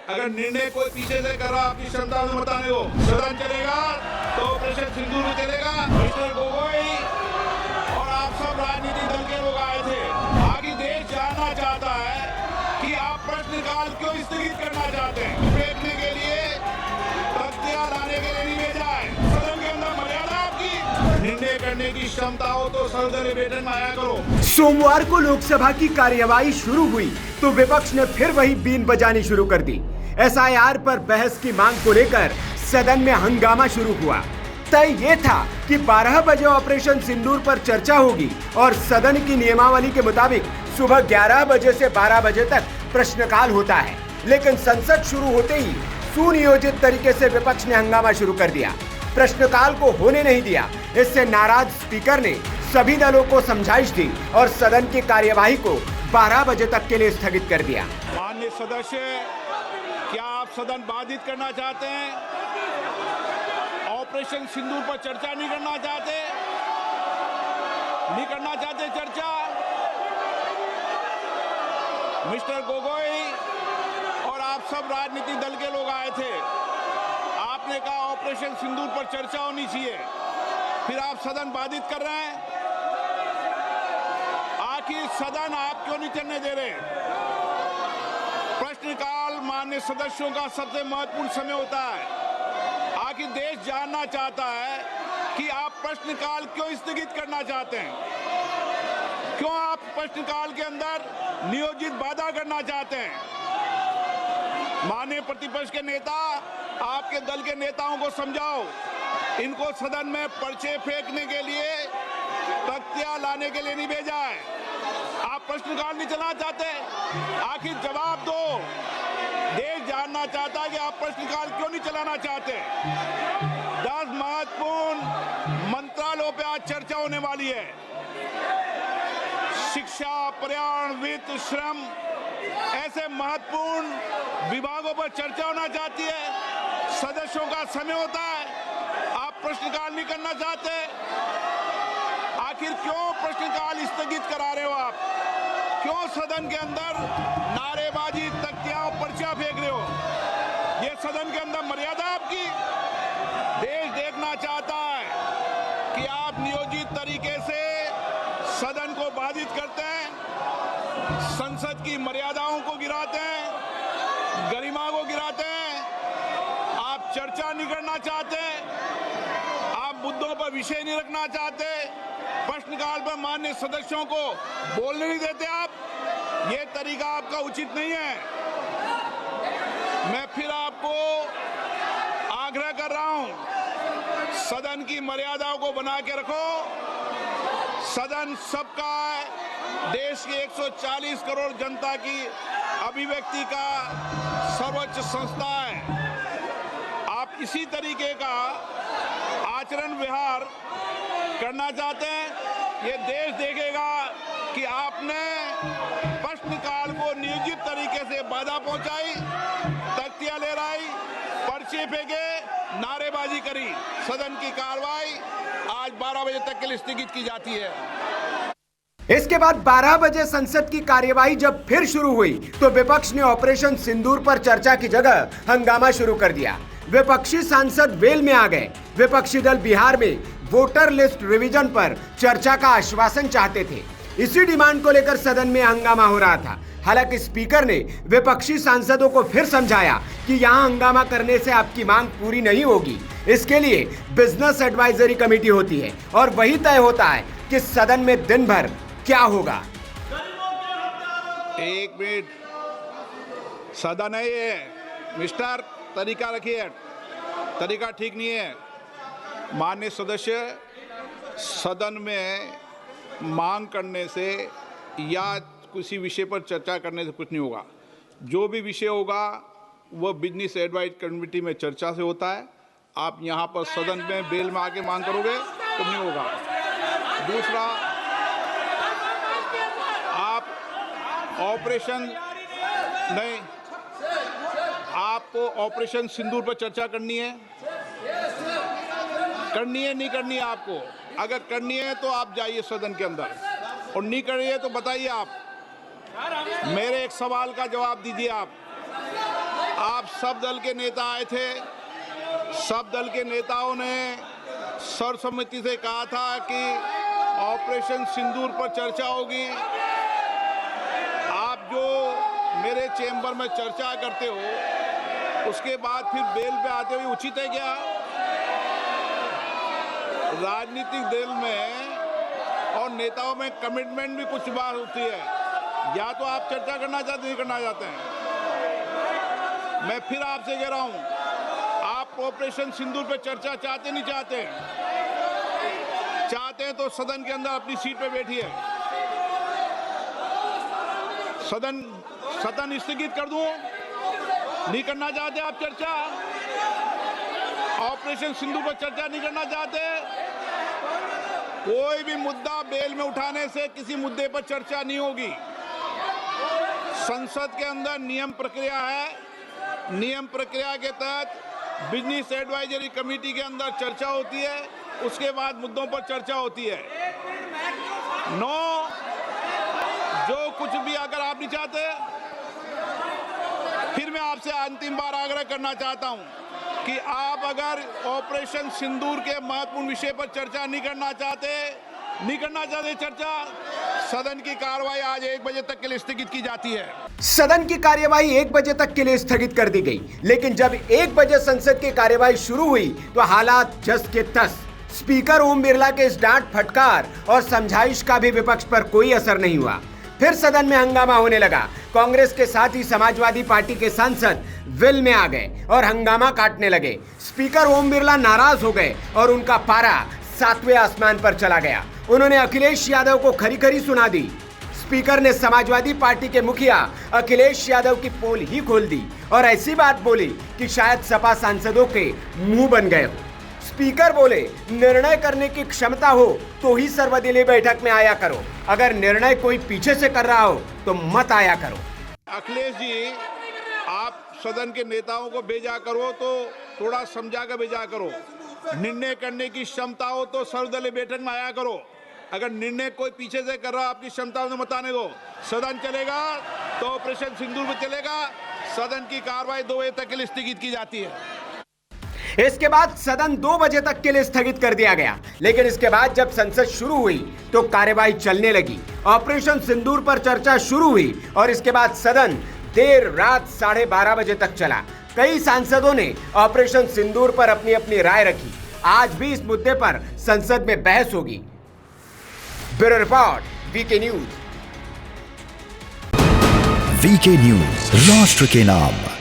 अगर निर्णय कोई पीछे से कर रहा अपनी क्षमता में बताने को सदन चलेगा तो ऑपरेशन सिंदूर में चलेगा। मिस्टर गोगोई और आप सब राजनीतिक दल के लोग आए थे। आगे देश जानना चाहता है कि आप प्रश्नकाल क्यों स्थगित करना चाहते हैं। फेंकने के लिए, तख्तियां लाने के लिए नहीं भेजा है। सदन के अंदर मर्यादा आपकी, निर्णय करने की क्षमता हो तो सर्वदलीय बैठक में आया करो। सोमवार को लोकसभा की कार्यवाही शुरू हुई तो विपक्ष ने फिर वही बीन बजानी शुरू कर दी। एसआईआर पर बहस की मांग को लेकर सदन में हंगामा शुरू हुआ। तय ये था कि 12 बजे ऑपरेशन सिंदूर पर चर्चा होगी और सदन की नियमावली के मुताबिक सुबह 11 बजे से 12 बजे तक प्रश्नकाल होता है। लेकिन संसद शुरू होते ही सुनियोजित तरीके से विपक्ष ने हंगामा शुरू कर दिया, प्रश्नकाल को होने नहीं दिया। इससे नाराज स्पीकर ने सभी दलों को समझाइश दी और सदन की कार्यवाही को 12 बजे तक के लिए स्थगित कर दिया। माननीय सदस्य, क्या आप सदन बाधित करना चाहते हैं? ऑपरेशन सिंदूर पर चर्चा नहीं करना चाहते? नहीं करना चाहते चर्चा? मिस्टर गोगोई और आप सब राजनीतिक दल के लोग आए थे। आपने कहा ऑपरेशन सिंदूर पर चर्चा होनी चाहिए, फिर आप सदन बाधित कर रहे हैं। आखिर सदन आप क्यों नहीं चलने दे रहे? प्रश्नकाल माननीय सदस्यों का सबसे महत्वपूर्ण समय होता है। आखिर देश जानना चाहता है कि आप प्रश्नकाल क्यों स्थगित करना चाहते हैं, क्यों आप प्रश्नकाल के अंदर नियोजित बाधा करना चाहते हैं। माननीय प्रतिपक्ष के नेता, आपके दल के नेताओं को समझाओ, इनको सदन में पर्चे फेंकने के लिए, तख्तियां लाने के लिए नहीं भेजा है। आप प्रश्नकाल नहीं चलाना चाहते, आखिर जवाब दो। देश जानना चाहता है कि आप प्रश्नकाल क्यों नहीं चलाना चाहते। 10 महत्वपूर्ण मंत्रालयों पे आज चर्चा होने वाली है। शिक्षा, पर्यावरण, वित्त, श्रम, ऐसे महत्वपूर्ण विभागों पर चर्चा होना चाहती है। सदस्यों का समय होता है, आप प्रश्नकाल नहीं करना चाहते। आखिर क्यों प्रश्नकाल स्थगित करा रहे हो आप? क्यों सदन के अंदर नारेबाजी, तख्तियां, पर्चा फेंक रहे हो? ये सदन के अंदर मर्यादा आपकी? देश देखना चाहता है कि आप नियोजित तरीके से सदन को बाधित करते हैं, संसद की मर्यादाओं को गिराते हैं, गरिमा को गिराते हैं। आप चर्चा नहीं करना चाहते, आप मुद्दों पर विषय नहीं रखना चाहते, प्रश्नकाल पर माननीय सदस्यों को बोलने नहीं देते आप। ये तरीका आपका उचित नहीं है। मैं फिर आपको आग्रह कर रहा हूं, सदन की मर्यादाओं को बना के रखो। सदन सबका है, देश की 140 करोड़ जनता की अभिव्यक्ति का सर्वोच्च संस्था है। आप इसी तरीके का आचरण व्यवहार करना चाहते हैं, ये देश देखेगा कि आपने प्रश्नकाल को नियोजित तरीके से बाधा पहुंचाई, तख्तियां लहराई, पर्चे फेंके, नारेबाजी करी। सदन की कार्रवाई आज 12 बजे तक के लिए स्थगित की जाती है। इसके बाद 12 बजे संसद की कार्यवाही जब फिर शुरू हुई तो विपक्ष ने ऑपरेशन सिंदूर पर चर्चा की जगह हंगामा शुरू कर दिया। विपक्षी सांसद वेल में आ गए। विपक्षी दल बिहार में वोटर लिस्ट रिवीजन पर चर्चा का आश्वासन चाहते थे। इसी डिमांड को लेकर सदन में हंगामा हो रहा था। हालांकि स्पीकर ने विपक्षी सांसदों को फिर समझाया कि यहां हंगामा करने से आपकी मांग पूरी नहीं होगी। इसके लिए बिजनेस एडवाइजरी कमेटी होती है और वही तय होता है कि सदन में दिन भर क्या होगा। एक मिनट, सदन है ये मिस्टर, तरीका रखिए, तरीका ठीक नहीं है। माननीय सदस्य, सदन में मांग करने से या किसी विषय पर चर्चा करने से कुछ नहीं होगा। जो भी विषय होगा वह बिजनेस एडवाइज कमेटी में चर्चा से होता है। आप यहाँ पर सदन में बेल में आके मांग करोगे तो नहीं होगा। दूसरा, आप ऑपरेशन नहीं, आपको ऑपरेशन सिंदूर पर चर्चा करनी है नहीं करनी है आपको? अगर करनी है तो आप जाइए सदन के अंदर, और नहीं करनी है तो बताइए। आप मेरे एक सवाल का जवाब दीजिए। आप सब दल के नेता आए थे। सब दल के नेताओं ने सर्वसम्मति से कहा था कि ऑपरेशन सिंदूर पर चर्चा होगी। आप जो मेरे चेंबर में चर्चा करते हो उसके बाद फिर बेल पे आते हुए उचित है क्या? राजनीतिक दल में और नेताओं में कमिटमेंट भी कुछ बात होती है। या तो आप चर्चा करना चाहते नहीं करना चाहते हैं। मैं फिर आपसे कह रहा हूं, आप ऑपरेशन सिंदूर पे चर्चा चाहते नहीं चाहते? चाहते हैं तो सदन के अंदर अपनी सीट पे बैठिए। सदन स्थगित कर दूं? नहीं करना चाहते आप चर्चा? ऑपरेशन सिंदूर पर चर्चा नहीं करना चाहते? कोई भी मुद्दा बेल में उठाने से किसी मुद्दे पर चर्चा नहीं होगी। संसद के अंदर नियम प्रक्रिया है। नियम प्रक्रिया के तहत बिजनेस एडवाइजरी कमेटी के अंदर चर्चा होती है, उसके बाद मुद्दों पर चर्चा होती है। जो कुछ भी अगर आप नहीं चाहते, फिर मैं आपसे अंतिम बार आग्रह करना चाहता हूं कि आप अगर ऑपरेशन सिंदूर के महत्वपूर्ण विषय पर चर्चा नहीं करना चाहते चर्चा, सदन की कार्रवाई आज 1 बजे तक के लिए स्थगित की जाती है। सदन की कार्यवाही 1 बजे तक के लिए स्थगित कर दी गई, लेकिन जब 1 बजे संसद की कार्यवाही शुरू हुई तो हालात जस के तस। स्पीकर ओम बिरला के इस डांट फटकार और समझाइश का भी विपक्ष पर कोई असर नहीं हुआ। फिर सदन में हंगामा होने लगा। कांग्रेस के साथ ही समाजवादी पार्टी के सांसद वेल में आ गए और हंगामा काटने लगे। स्पीकर ओम बिरला नाराज हो गए और उनका पारा 7वें आसमान पर चला गया। उन्होंने अखिलेश यादव को खरी खरी सुना दी। स्पीकर ने समाजवादी पार्टी के मुखिया अखिलेश यादव की पोल ही खोल दी और ऐसी बात बोली कि शायद सपा सांसदों के मुंह बन गए हो। स्पीकर बोले, निर्णय करने की क्षमता हो तो ही सर्वदलीय बैठक में आया करो, अगर निर्णय कोई पीछे से कर रहा हो तो मत आया करो। अखिलेश जी, आप सदन के नेताओं को भेजा करो तो थोड़ा समझा कर भेजा करो। निर्णय करने की क्षमता हो तो सर्वदलीय बैठक में आया करो। अगर निर्णय कोई पीछे से कर रहा हो, आपकी क्षमता में मत आने दो। सदन चलेगा तो ऑपरेशन सिंदूर में चलेगा। सदन की कार्रवाई 2 बजे तक के लिए स्थगित की जाती है। इसके बाद सदन 2 बजे तक के लिए स्थगित कर दिया गया, लेकिन इसके बाद जब संसद शुरू हुई तो कार्यवाही चलने लगी। ऑपरेशन सिंदूर पर चर्चा शुरू हुई और इसके बाद सदन देर रात 12:30 बजे तक चला। कई सांसदों ने ऑपरेशन सिंदूर पर अपनी अपनी राय रखी। आज भी इस मुद्दे पर संसद में बहस होगी। Bureau report, VK news. VK news, राष्ट्र के नाम।